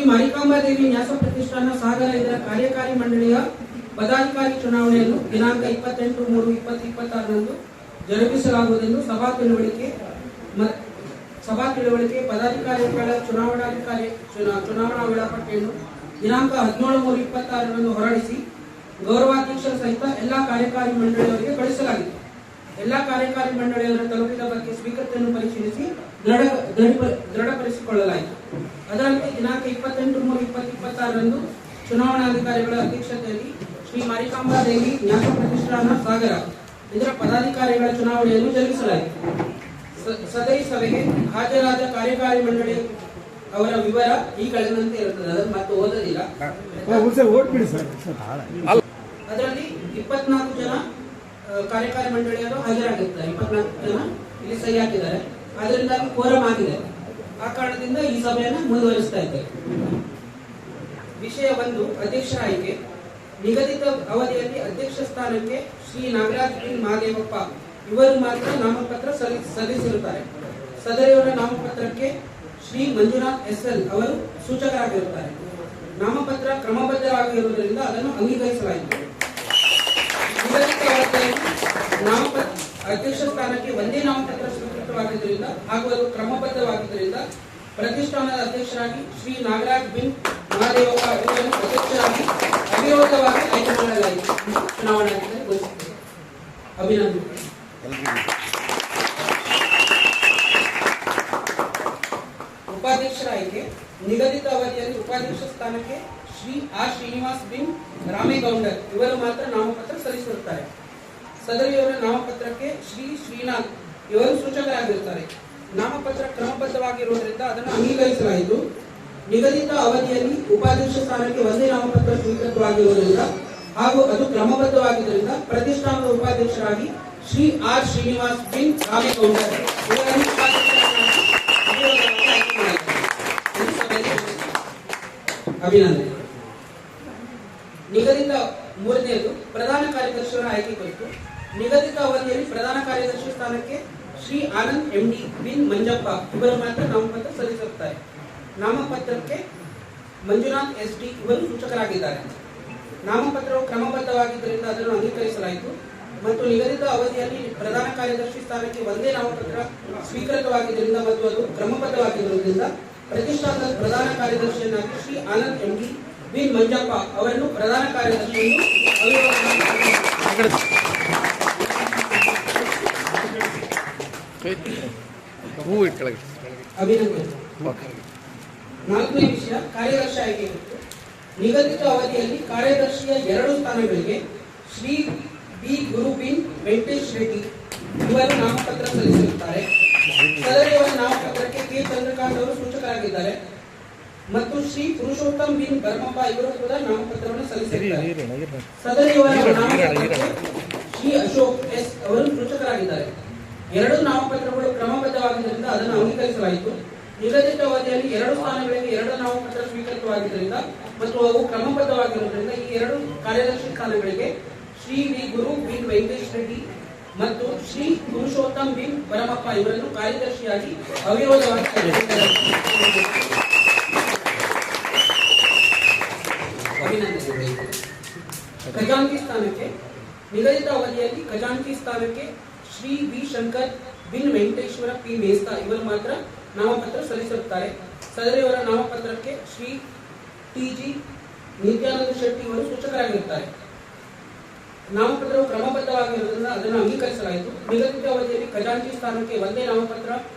ಮಾರಿಕಾಂಬಾ ದೇವಿ ನ್ಯಾಸ ಪ್ರತಿಷ್ಠಾನ ಸಾಗರ ಇದರ ಕಾರ್ಯಕಾರಿ ಮಂಡಳಿಯ ಪದಾಧಿಕಾರಿ ಚುನಾವಣೆಯನ್ನು ದಿನಾಂಕ 28/3/2026ರಂದು ಜರುಗಿಸಲಾಗುವುದೆಂದು ಸಭಾ ತಿಳುವಳಿಕೆ ಪದಾಧಿಕಾರಿಗಳ ಚುನಾವಣಾ ವೇಳಾಪಟ್ಟಿಯನ್ನು ದಿನಾಂಕ 17/3/26ರಂದು ಹೊರಡಿಸಿ ಗೌರವಾಧ್ಯಕ್ಷರ ಸಹಿತ ಎಲ್ಲಾ ಕಾರ್ಯಕಾರಿ ಮಂಡಳಿಯವರಿಗೆ ಕಳಿಸಲಾಗಿದೆ. ಎಲ್ಲಾ ಕಾರ್ಯಕಾರಿ ಮಂಡಳಿಯವರ ತಲುಪಿದ ಬಗ್ಗೆ ಸ್ವೀಕೃತಿಯನ್ನು ಪರಿಶೀಲಿಸಿ ದೃಢಪಡಿಸಿಕೊಳ್ಳಲಾಯಿತು. ಅದರಂತೆ ದಿನಾಂಕ 28/3/2026ರಂದು ಚುನಾವಣಾಧಿಕಾರಿಗಳ ಅಧ್ಯಕ್ಷತೆಯಲ್ಲಿ ಶ್ರೀ ಮಾರಿಕಾಂಬಾ ದೇವಿ ನ್ಯಾಸ ಪ್ರತಿಷ್ಠಾನ ಸಾಗರ ಇದರ ಪದಾಧಿಕಾರಿಗಳ ಚುನಾವಣೆಯನ್ನು ಜರುಗಿಸಲಾಯಿತು. ಸದರಿ ಸಭೆಗೆ ಹಾಜರಾದ ಕಾರ್ಯಕಾರಿ ಮಂಡಳಿ ಅವರ ವಿವರ ಈ ಕೆಳಗಿನಂತೆ ಇರುತ್ತದೆ. ಅದನ್ನು ಮತ್ತೆ ಓದೋದಿಲ್ಲ. ಅದರಲ್ಲಿ 24 ಜನ ಕಾರ್ಯಕಾರಿ ಮಂಡಳಿಯವರು ಹಾಜರಾಗಿರ್ತಾರೆ. 24 ಜನ ಇಲ್ಲಿ ಸಹಿ ಹಾಕಿದ್ದಾರೆ. ಅದರಿಂದ ಕೋರಂ ಆಗಿದೆ. ಆ ಕಾರಣದಿಂದ ಈ ಸಭೆಯನ್ನು ಮುಂದುವರಿಸ್ತಾ ಇದ್ದೇವೆ. ವಿಷಯ 1, ಅಧ್ಯಕ್ಷರ ಆಯ್ಕೆ. ನಿಗದಿತ ಅವಧಿಯಲ್ಲಿ ಅಧ್ಯಕ್ಷ ಸ್ಥಾನಕ್ಕೆ ಶ್ರೀ ನಾಗರಾಜ್ ಬಿ ಮಹಾದೇವಪ್ಪ ಇವರು ಮಾತ್ರ ನಾಮಪತ್ರ ಸಲ್ಲಿಸಿರುತ್ತಾರೆ. ಸದರಿಯವರ ನಾಮಪತ್ರಕ್ಕೆ ಶ್ರೀ ಮಂಜುನಾಥ್ ಎಸ್ಎಲ್ ಅವರು ಸೂಚಕರಾಗಿರುತ್ತಾರೆ. ನಾಮಪತ್ರ ಕ್ರಮಬದ್ಧವಾಗಿರುವುದರಿಂದ ಅದನ್ನು ಅಂಗೀಕರಿಸಲಾಯಿತು. ನಿಗದಿತ ಅವಧಿಯಲ್ಲಿ ಅಧ್ಯಕ್ಷ ಸ್ಥಾನಕ್ಕೆ ಒಂದೇ ನಾಮಪತ್ರ ಸ್ವೀಕೃತವಾಗಿದ್ದರಿಂದ ಹಾಗೂ ಅದು ಕ್ರಮಬದ್ಧವಾಗಿದ್ದರಿಂದ ಪ್ರತಿಷ್ಠಾನದ ಅಧ್ಯಕ್ಷರಾಗಿ ಶ್ರೀ ನಾಗರಾಜ್ ಬಿನ್ ಮಹಾದೇವಪ್ಪ ಅವರನ್ನು ಅಧ್ಯಕ್ಷರಾಗಿ ಅವಿರೋಧವಾಗಿ ಆಯ್ಕೆ ಮಾಡಲಾಯಿತು. ಚುನಾವಣಾಧಿಕಾರಿ ಘೋಷಿಸಿದರು. ಅಭಿನಂದನೆ. ಉಪಾಧ್ಯಕ್ಷರ ಆಯ್ಕೆ. ನಿಗದಿತ ಅವಧಿಯಲ್ಲಿ ಉಪಾಧ್ಯಕ್ಷ ಸ್ಥಾನಕ್ಕೆ ಶ್ರೀ ಆರ್ ಶ್ರೀನಿವಾಸ್ ಬಿನ್ ರಾಮೇಗೌಡರ್ ಇವರು ಮಾತ್ರ ನಾಮಪತ್ರ ಸಲ್ಲಿಸಿರುತ್ತಾರೆ. ಸದರಿಯವರ ನಾಮಪತ್ರಕ್ಕೆ ಶ್ರೀ ಶ್ರೀನಾಥ್ ಇವರು ಸೂಚಕರಾಗಿರುತ್ತಾರೆ. ನಾಮಪತ್ರ ಕ್ರಮಬದ್ಧವಾಗಿರುವುದರಿಂದ ಅದನ್ನು ಅಂಗೀಕರಿಸಲಾಯಿತು. ನಿಗದಿತ ಅವಧಿಯಲ್ಲಿ ಉಪಾಧ್ಯಕ್ಷ ಸ್ಥಾನಕ್ಕೆ ಒಂದೇ ನಾಮಪತ್ರ ಸ್ವೀಕೃತವಾಗಿರುವುದರಿಂದ ಹಾಗೂ ಅದು ಕ್ರಮಬದ್ಧವಾಗಿದ್ದರಿಂದ ಪ್ರತಿಷ್ಠಾನದ ಉಪಾಧ್ಯಕ್ಷರಾಗಿ ಶ್ರೀ ಆರ್ ಶ್ರೀನಿವಾಸ್ ಬಿನ್ ರಾಮೇಗೌಡರ್ ಇವರನ್ನು ಅಭಿನಂದನೆ. ನಿಗದಿತ 3ನೇದು ಪ್ರಧಾನ ಕಾರ್ಯದರ್ಶಿಗಳ ಆಯ್ಕೆ ಕುರಿತು. ನಿಗದಿತ ಅವಧಿಯಲ್ಲಿ ಪ್ರಧಾನ ಕಾರ್ಯದರ್ಶಿ ಸ್ಥಾನಕ್ಕೆ ಶ್ರೀ ಆನಂದ್ ಎಂಡಿ ಬಿನ್ ಮಂಜಪ್ಪ ಇವರು ಮಾತ್ರ ನಾಮಪತ್ರ ಸಲ್ಲಿಸಿರುತ್ತಾರೆ. ನಾಮಪತ್ರಕ್ಕೆ ಮಂಜುನಾಥ್ ಎಸ್ ಡಿ ಇವರು ಸೂಚಕರಾಗಿದ್ದಾರೆ. ನಾಮಪತ್ರವು ಕ್ರಮಬದ್ಧವಾಗಿದ್ದರಿಂದ ಅದನ್ನು ಅಂಗೀಕರಿಸಲಾಯಿತು ಮತ್ತು ನಿಗದಿತ ಅವಧಿಯಲ್ಲಿ ಪ್ರಧಾನ ಕಾರ್ಯದರ್ಶಿ ಸ್ಥಾನಕ್ಕೆ ಒಂದೇ ನಾಮಪತ್ರ ಸ್ವೀಕೃತವಾಗಿದ್ದರಿಂದ ಮತ್ತು ಅದು ಕ್ರಮಬದ್ಧವಾಗಿರುವುದರಿಂದ ಪ್ರತಿಷ್ಠಾನದ ಪ್ರಧಾನ ಕಾರ್ಯದರ್ಶಿಯನ್ನಾಗಿ ಶ್ರೀ ಆನಂದ್ ಎಂಡಿ ಬಿನ್ ಮಂಜಪ್ಪ ಅವರನ್ನು ಪ್ರಧಾನ ಕಾರ್ಯದರ್ಶಿಯನ್ನು ಅಭಿನಂದನೆ. 4ನೇ ವಿಷಯ ಕಾರ್ಯದರ್ಶಿ ಆಯ್ಕೆ. ನಿಗದಿತ ಅವಧಿಯಲ್ಲಿ ಕಾರ್ಯದರ್ಶಿಯ 2 ಸ್ಥಾನಗಳಿಗೆ ಶ್ರೀ ಬಿ ಗುರು ಬಿನ್ ವೆಂಕಟೇಶ್ ರೆಡ್ಡಿ ಇವರು ನಾಮಪತ್ರ ಸಲ್ಲಿಸಿರುತ್ತಾರೆ. ಸದರಿಯವರ ನಾಮಪತ್ರಕ್ಕೆ ಕೆ ಚಂದ್ರಕಾಂತ್ ಅವರು ಸೂಚಕರಾಗಿದ್ದಾರೆ ಮತ್ತು ಶ್ರೀ ಪುರುಷೋತ್ತಮ್ ಬಿನ್ ಬರ್ಮಪ್ಪ ಇವರು ಕೂಡ ನಾಮಪತ್ರವನ್ನು ಸಲ್ಲಿಸಿದ್ದಾರೆ. ಸದರಿಯವರ ನಾಮಪತ್ರಕ್ಕೆ ಶ್ರೀ ಅಶೋಕ್ ಎಸ್ ಅವರು ಸೂಚಕರಾಗಿದ್ದಾರೆ. 2 ನಾಮಪತ್ರಗಳು ಕ್ರಮಬದ್ಧವಾಗಿದ್ದರಿಂದ ಅದನ್ನು ಅಂಗೀಕರಿಸಲಾಯಿತು. ನಿಗದಿತ ಅವಧಿಯಲ್ಲಿ 2 ಸ್ಥಾನಗಳಿಗೆ 2 ನಾಮಪತ್ರ ಸ್ವೀಕೃತವಾಗಿದ್ದರಿಂದ ಮತ್ತು ಅವು ಕ್ರಮಬದ್ಧವಾಗಿರುವುದರಿಂದ ಈ 2 ಕಾರ್ಯದರ್ಶಿ ಸ್ಥಾನಗಳಿಗೆ ಶ್ರೀ ವಿ ಗುರು ಬಿನ್ ವೆಂಕಟೇಶ್ ರೆಡ್ಡಿ ಮತ್ತು ಶ್ರೀ ಪುರುಷೋತ್ತಮ್ ಬಿನ್ ಬರಮಪ್ಪ ಇವರನ್ನು ಕಾರ್ಯದರ್ಶಿಯಾಗಿ ಅವಿರೋಧವಾಗಿ ಖಜಾಂಚಿ ಸ್ಥಾನಕ್ಕೆ. ನಿಗದಿತ ಅವಧಿಯಲ್ಲಿ ಖಜಾಂಚಿ ಸ್ಥಾನಕ್ಕೆ ಶ್ರೀ ಬಿ ಶಂಕರ್ ಬಿನ್ ವೆಂಕಟೇಶ್ವರ ಪಿ ಮೇಸ್ತಾ ಇವರು ಮಾತ್ರ ನಾಮಪತ್ರ ಸಲ್ಲಿಸಿರುತ್ತಾರೆ. ಸದರಿಯವರ ನಾಮಪತ್ರಕ್ಕೆ ಶ್ರೀ ಟಿ ಜಿ ನಿತ್ಯಾನಂದ ಶೆಟ್ಟಿ ಇವರು ಸೂಚಕರಾಗಿರುತ್ತಾರೆ. ನಾಮಪತ್ರವು ಕ್ರಮಬದ್ಧವಾಗಿರುವುದರಿಂದ ಅದನ್ನು ಅಂಗೀಕರಿಸಲಾಯಿತು. ನಿಗದಿತ ಅವಧಿಯಲ್ಲಿ ಖಜಾಂಚಿ ಸ್ಥಾನಕ್ಕೆ ಒಂದೇ ನಾಮಪತ್ರ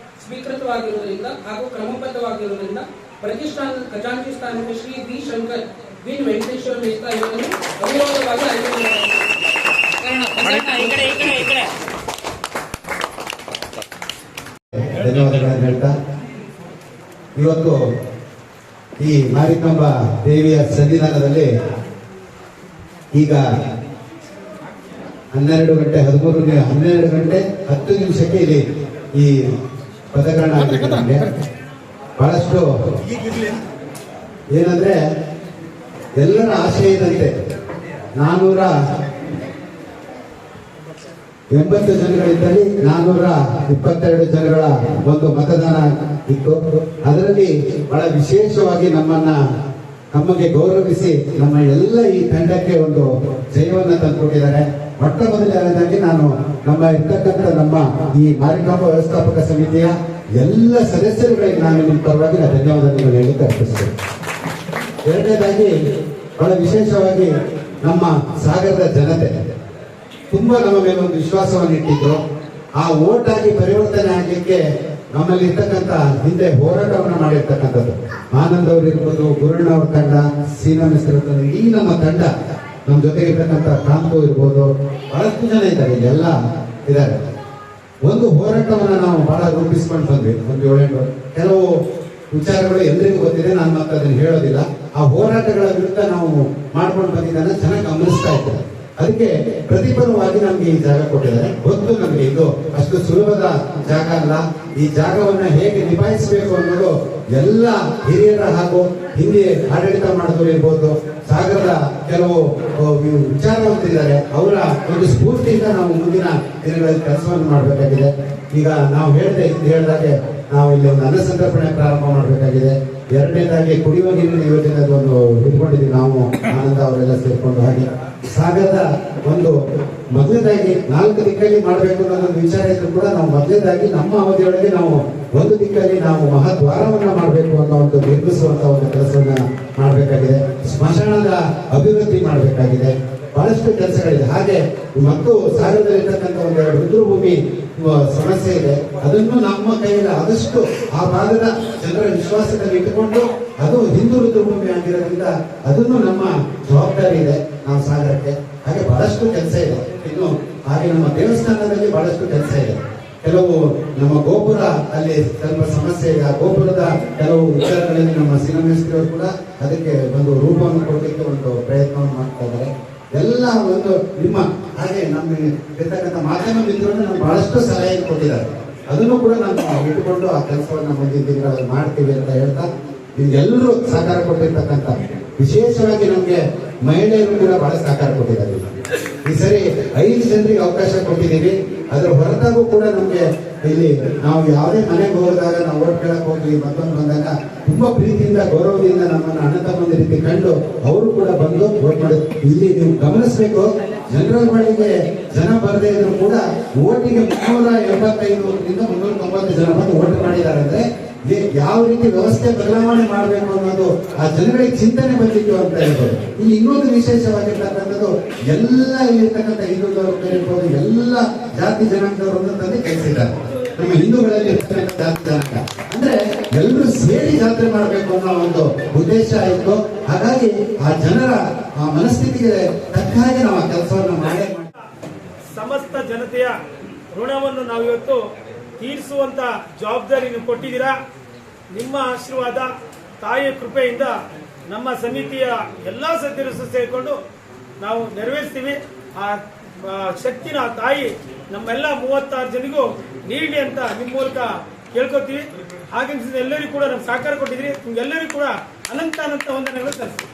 ಸ್ವೀಕೃತವಾಗಿರುವುದರಿಂದ ಹಾಗೂ ಕ್ರಮಬದ್ಧವಾಗಿರುವುದರಿಂದ ಪ್ರತಿಷ್ಠಾನದ ಖಜಾಂಚಿ ಸ್ಥಾನಕ್ಕೆ ಶ್ರೀ ಬಿ ಶಂಕರ್ ಬಿನ್ ವೆಂಕಟೇಶ್ವರ ಮೇಸ್ತಾ ಇವರನ್ನು ಅವಿರೋಧವಾಗಿ ಆಯ್ಕೆ ಮಾಡಲಾಯಿತು. ಧನ್ಯವಾದಗಳನ್ನು ಹೇಳ್ತಾ ಇವತ್ತು ಈ ಮಾರಿಕಾಂಬಾ ದೇವಿಯ ಸನ್ನಿಧಾನದಲ್ಲಿ ಈಗ 12 ಗಂಟೆ 10 ನಿಮಿಷಕ್ಕೆ ಇಲ್ಲಿ ಈ ಪದಗ್ರಹಣ ಆಗಿದೆ. ನಮಗೆ ಬಹಳಷ್ಟು ಏನಂದ್ರೆ ಎಲ್ಲರ ಆಶಯ ಇದಂತೆ 80 ಜನಗಳಿದ್ದಲ್ಲಿ 422 ಜನಗಳ ಒಂದು ಮತದಾನ ಇತ್ತು. ಅದರಲ್ಲಿ ಬಹಳ ವಿಶೇಷವಾಗಿ ನಮಗೆ ಗೌರವಿಸಿ ನಮ್ಮ ಎಲ್ಲ ಈ ತಂಡಕ್ಕೆ ಒಂದು ಜಯವನ್ನ ತಂದುಕೊಟ್ಟಿದ್ದಾರೆ. ಮೊಟ್ಟ ಮೊದಲನೇದಾಗಿ ನಾನು ನಮ್ಮ ಈ ಮಾರಿಕಾಂಬ ವ್ಯವಸ್ಥಾಪಕ ಸಮಿತಿಯ ಎಲ್ಲ ಸದಸ್ಯರುಗಳಿಗೆ ನಾನು ನಿಮ್ಮ ಪರವಾಗಿ ಧನ್ಯವಾದಗಳು ಹೇಳಿ ಅರ್ಪಿಸ್ತೇನೆ. ಎರಡನೇದಾಗಿ ಬಹಳ ವಿಶೇಷವಾಗಿ ನಮ್ಮ ಸಾಗರದ ಜನತೆ ತುಂಬಾ ನಮ್ಮ ಮೇಲೆ ಒಂದು ವಿಶ್ವಾಸವನ್ನು ಇಟ್ಟಿದ್ರು. ಆ ಓಟ್ ಆಗಿ ಪರಿವರ್ತನೆ ಆಗಲಿಕ್ಕೆ ನಮ್ಮಲ್ಲಿ ಇರ್ತಕ್ಕಂಥ ಹಿಂದೆ ಹೋರಾಟವನ್ನು ಮಾಡಿರ್ತಕ್ಕಂಥದ್ದು ಆನಂದ್ ಅವರು ಇರ್ಬೋದು, ಗುರುಣ್ಣ ಅವ್ರ ತಂಡ, ಸೀನಾ ಮಿಸ್ರ ತಂಡ, ಇಡೀ ನಮ್ಮ ತಂಡ, ನಮ್ಮ ಜೊತೆಗೆ ಇರ್ತಕ್ಕಂಥ ಕಾಂತು ಇರ್ಬೋದು, ಬಹಳಷ್ಟು ಜನ ಇದ್ದಾರೆ, ಎಲ್ಲ ಇದ್ದಾರೆ. ಒಂದು ಹೋರಾಟವನ್ನ ನಾವು ಬಹಳ ರೂಪಿಸ್ಕೊಂಡು ಬಂದ್ವಿ. ಒಂದು 7 ಕೆಲವು ವಿಚಾರಗಳು ಎಲ್ಲರಿಗೂ ಗೊತ್ತಿದೆ, ನಾನು ಮತ್ತೆ ಅದನ್ನು ಹೇಳೋದಿಲ್ಲ. ಆ ಹೋರಾಟಗಳ ವಿರುದ್ಧ ನಾವು ಮಾಡ್ಕೊಂಡು ಬಂದಿದ್ದಾನೆ ಚೆನ್ನಾಗಿ ಗಮನಿಸ್ತಾ ಇದ್ದಾರೆ. ಅದಕ್ಕೆ ಪ್ರತಿಫಲವಾಗಿ ನಮ್ಗೆ ಈ ಜಾಗ ಕೊಟ್ಟಿದ್ದಾರೆ. ಗೊತ್ತು ನಮ್ಗೆ ಇದು ಅಷ್ಟು ಸುಲಭದ ಜಾಗ ಅಲ್ಲ. ಈ ಜಾಗವನ್ನ ಹೇಗೆ ನಿಭಾಯಿಸಬೇಕು ಅನ್ನೋದು ಎಲ್ಲ ಹಿರಿಯರ ಹಾಗೂ ಹಿಂದೆ ಆಡಳಿತ ಮಾಡಿದವರು ಇರ್ಬೋದು, ಸಾಗರದ ಕೆಲವು ವಿಚಾರವಂತರಿದ್ದಾರೆ, ಅವರ ಒಂದು ಸ್ಫೂರ್ತಿಯಿಂದ ನಾವು ಮುಂದಿನ ದಿನಗಳಲ್ಲಿ ಕೆಲಸವನ್ನು ಮಾಡಬೇಕಾಗಿದೆ. ಈಗ ನಾವು ಹೇಳಿದಾಗೆ ನಾವು ಇಲ್ಲಿ ಒಂದು ಅನ್ನ ಸಂತರ್ಪಣೆ ಪ್ರಾರಂಭ ಮಾಡಬೇಕಾಗಿದೆ. ಎರಡನೇದಾಗಿ ಕುಡಿಯುವ ನೀರಿನ ಯೋಜನೆ ಒಂದು ಹಿಡ್ಕೊಂಡಿದ್ದೀವಿ ನಾವು, ಆನಂದ ಅವರೆಲ್ಲ ಸೇರ್ಕೊಂಡು. ಹಾಗೆ ಸಾಗರದ ಒಂದು ಮೊದಲನೇದಾಗಿ 4 ದಿಕ್ಕಲ್ಲಿ ಮಾಡಬೇಕು ಅನ್ನೋದೊಂದು ವಿಚಾರ ಇದ್ರು ಕೂಡ ನಾವು ಮೊದಲನೇದಾಗಿ ನಮ್ಮ ಅವಧಿಯೊಳಗೆ ನಾವು ಒಂದು ದಿಕ್ಕಲ್ಲಿ ನಾವು ಮಹಾದ್ವಾರವನ್ನ ಮಾಡಬೇಕು ಅನ್ನೋ ಒಂದು ನಿರ್ಮಿಸುವಂತ ಒಂದು ಕೆಲಸವನ್ನ ಮಾಡಬೇಕಾಗಿದೆ. ಸ್ಮಶಾನದ ಅಭಿವೃದ್ಧಿ ಮಾಡಬೇಕಾಗಿದೆ. ಬಹಳಷ್ಟು ಕೆಲಸಗಳಿದೆ. ಹಾಗೆ ಮತ್ತು ಸಾಗರದಲ್ಲಿರ್ತಕ್ಕಂಥ ಒಂದು ರುದ್ರಭೂಮಿ ಸಮಸ್ಯೆ ಇದೆ. ಅದನ್ನು ನಮ್ಮ ಕೈಯಲ್ಲಿ ಆದಷ್ಟು ಆ ಭಾಗದ ಜನರ ವಿಶ್ವಾಸದಲ್ಲಿ ಇಟ್ಟುಕೊಂಡು, ಅದು ಹಿಂದೂ ರುದ್ರಭೂಮಿ ಆಗಿರೋದ್ರಿಂದ ಅದನ್ನು ನಮ್ಮ ಜವಾಬ್ದಾರಿ ಇದೆ ನಾವು ಸಾಗರಕ್ಕೆ. ಹಾಗೆ ಬಹಳಷ್ಟು ಕೆಲಸ ಇದೆ ಇನ್ನು. ಹಾಗೆ ನಮ್ಮ ದೇವಸ್ಥಾನದಲ್ಲಿ ಬಹಳಷ್ಟು ಕೆಲಸ ಇದೆ. ಕೆಲವು ನಮ್ಮ ಗೋಪುರ ಅಲ್ಲಿ ಸ್ವಲ್ಪ ಸಮಸ್ಯೆ ಇದೆ. ಆ ಗೋಪುರದ ಕೆಲವು ವಿಚಾರಗಳಲ್ಲಿ ನಮ್ಮ ಸಿನಿಮೇಶ್ವರವರು ಕೂಡ ಅದಕ್ಕೆ ಒಂದು ರೂಪವನ್ನು ಕೊಡಲಿಕ್ಕೆ ಒಂದು ಪ್ರಯತ್ನವನ್ನು ಮಾಡ್ತಾ ಇದ್ದಾರೆ. ಎಲ್ಲ ಒಂದು ನಿಮ್ಮ ಹಾಗೆ ನಮ್ಮ ಇರ್ತಕ್ಕಂಥ ಮಾಧ್ಯಮ ಮಿತ್ರರು ನಮ್ಗೆ ಬಹಳಷ್ಟು ಸಲಹೆ ಕೊಟ್ಟಿದ್ದಾರೆ. ಅದನ್ನು ಕೂಡ ನಾವು ಇಟ್ಟುಕೊಂಡು ಆ ಕೆಲಸವನ್ನು ಮುಂದಿನ ದಿನಗಳಲ್ಲಿ ಮಾಡ್ತೀವಿ ಅಂತ ಹೇಳ್ತಾ, ನಿಮ್ಗೆಲ್ಲರೂ ಸಹಕಾರ ಕೊಟ್ಟಿರ್ತಕ್ಕಂಥ, ವಿಶೇಷವಾಗಿ ನಮ್ಗೆ ಮಹಿಳೆಯರು ಕೂಡ ಬಹಳ ಸಹಕಾರ ಕೊಟ್ಟಿದ್ದಾರೆ. ಈ ಸರಿ 5 ಜನರಿಗೆ ಅವಕಾಶ ಕೊಟ್ಟಿದ್ದೀವಿ. ಅದರ ಹೊರತಾಗೂ ಕೂಡ ನಮ್ಗೆ ಇಲ್ಲಿ ನಾವು ಯಾವುದೇ ಮನೆಗೆ ಹೋದಾಗ ನಾವು ಓಟ್ ಕೇಳಕ್ ಹೋಗಿ ಮತ್ತೊಂದು ಬಂದಾಗ ತುಂಬಾ ಪ್ರೀತಿಯಿಂದ ಗೌರವದಿಂದ ನಮ್ಮನ್ನ ಅಣ್ಣ ತಮ್ಮಂದ ರೀತಿ ಕಂಡು ಅವರು ಕೂಡ ಬಂದು ಓಟ್ ಮಾಡಿದ್ರು. ಇಲ್ಲಿ ನೀವು ಗಮನಿಸಬೇಕು, ಜನರಲ್ ಬಾಡಿಗೆ ಜನ ಬರದೇ ಇದ್ರು ಕೂಡ ಓಟಿಗೆ 385ರಿಂದ 390 ಜನ ಬಂದು ಓಟ್ ಮಾಡಿದ್ದಾರೆ. ಅಂದ್ರೆ ಯಾವ ರೀತಿ ವ್ಯವಸ್ಥೆ ಬದಲಾವಣೆ ಮಾಡಬೇಕು ಅನ್ನೋದು ಆ ಜನಗಳಿಗೆ ಚಿಂತನೆ ಬಂದಿತ್ತು ಅಂತ ಹೇಳ್ಬೋದು. ಇಲ್ಲಿ ಇನ್ನೊಂದು ವಿಶೇಷವಾಗಿರ್ತಕ್ಕಂಥದ್ದು, ಎಲ್ಲ ಇರ್ತಕ್ಕಂಥ ಹಿಂದೂದವರು ಇರ್ಬೋದು, ಎಲ್ಲ ಜಾತಿ ಜನಾಂಗದವರು ತಂದೆ ಕೆಲಸಿದ್ದಾರೆ. ನಮ್ಮ ಹಿಂದೂಗಳಲ್ಲಿ ಇರ್ತಕ್ಕಂಥ ಜಾತಿ ಜನಾಂಗ ಅಂದ್ರೆ ಎಲ್ಲರೂ ಸೇರಿ ಜಾತ್ರೆ ಮಾಡಬೇಕು ಅನ್ನೋ ಒಂದು ಉದ್ದೇಶ ಇತ್ತು. ಹಾಗಾಗಿ ಆ ಜನರ ಆ ಮನಸ್ಥಿತಿಗೆ ತಕ್ಕ ಹಾಗೆ ನಾವು ಆ ಕೆಲಸವನ್ನು ಮಾಡೇ ಸಮಸ್ತ ಜನತೆಯ ಋಣವನ್ನು ನಾವು ಇವತ್ತು ತೀರಿಸುವಂತ ಜವಾಬ್ದಾರಿ ನೀವು ಕೊಟ್ಟಿದ್ದೀರಾ. ನಿಮ್ಮ ಆಶೀರ್ವಾದ, ತಾಯಿಯ ಕೃಪೆಯಿಂದ ನಮ್ಮ ಸಮಿತಿಯ ಎಲ್ಲಾ ಸದಸ್ಯರು ಸೇರಿಕೊಂಡು ನಾವು ನೆರವೇರಿಸ್ತೀವಿ. ಆ ಶಕ್ತಿನ ತಾಯಿ ನಮ್ಮೆಲ್ಲ 36 ಜನಿಗೂ ನೀಡಲಿ ಅಂತ ನಿಮ್ಮ ಮೂಲಕ ಕೇಳ್ಕೊತೀವಿ. ಹಾಗೆ ಎಲ್ಲರಿಗೂ ಕೂಡ ನಮ್ಮ ಸಹಕಾರ ಕೊಟ್ಟಿದ್ರಿ. ನಿಮ್ಗೆಲ್ಲರಿಗೂ ಕೂಡ ಅನಂತ ವಂದನೆಗಳು ಸಲ್ಲಿಸ್ತೀವಿ.